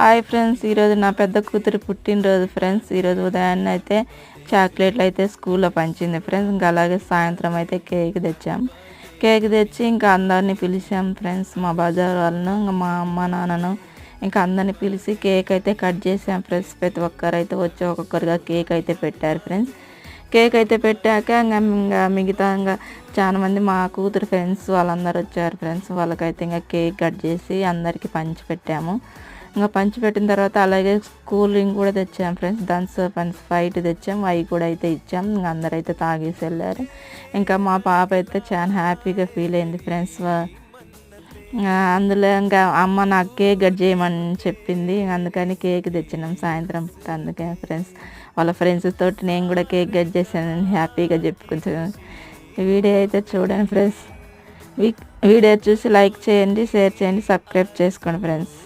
Hi friends, ఈరోజు నా పెద్ద కూతురు పుట్టినరోజు ఫ్రెండ్స్. ఈరోజు ఉదయాన్నే అయితే చాక్లెట్లు అయితే స్కూల్లో పంచింది ఫ్రెండ్స్. ఇంకా అలాగే సాయంత్రం అయితే కేక్ తెచ్చాం. కేక్ తెచ్చి ఇంకా అందరినీ పిలిచాం ఫ్రెండ్స్. మా బజార్ వాళ్ళను, ఇంకా మా అమ్మ నాన్నను, ఇంకా అందరినీ పిలిచి కేక్ అయితే కట్ చేసాం ఫ్రెండ్స్. ప్రతి ఒక్కరైతే వచ్చి ఒక్కొక్కరుగా కేక్ అయితే పెట్టారు ఫ్రెండ్స్. కేక్ అయితే పెట్టాక ఇంకా మిగతా ఇంకా చాలా మంది మా కూతురు ఫ్రెండ్స్ వాళ్ళందరూ వచ్చారు ఫ్రెండ్స్. వాళ్ళకైతే ఇంకా కేక్ కట్ చేసి అందరికీ పంచి పెట్టాము. ఇంకా పంచిపెట్టిన తర్వాత అలాగే కూల్ డ్రింక్ కూడా తెచ్చాం friends. Thums Up and Sprite తెచ్చాం, అవి కూడా అయితే ఇచ్చాం. ఇంకా అందరైతే తాగేసి వెళ్ళారు. ఇంకా మా పాప అయితే చాలా హ్యాపీగా ఫీల్ అయింది ఫ్రెండ్స్. అందులో ఇంకా అమ్మ నాకు కేక్ కట్ చేయమని చెప్పింది, అందుకని కేక్ తెచ్చినాం సాయంత్రం. అందుకే ఫ్రెండ్స్ వాళ్ళ ఫ్రెండ్స్ తోటి నేను కూడా కేక్ కట్ చేశాను హ్యాపీగా చెప్పుకుంటున్నాను. వీడియో అయితే చూడండి ఫ్రెండ్స్. వీడియో చూసి లైక్ చేయండి, షేర్ చేయండి, సబ్స్క్రైబ్ చేసుకోండి ఫ్రెండ్స్.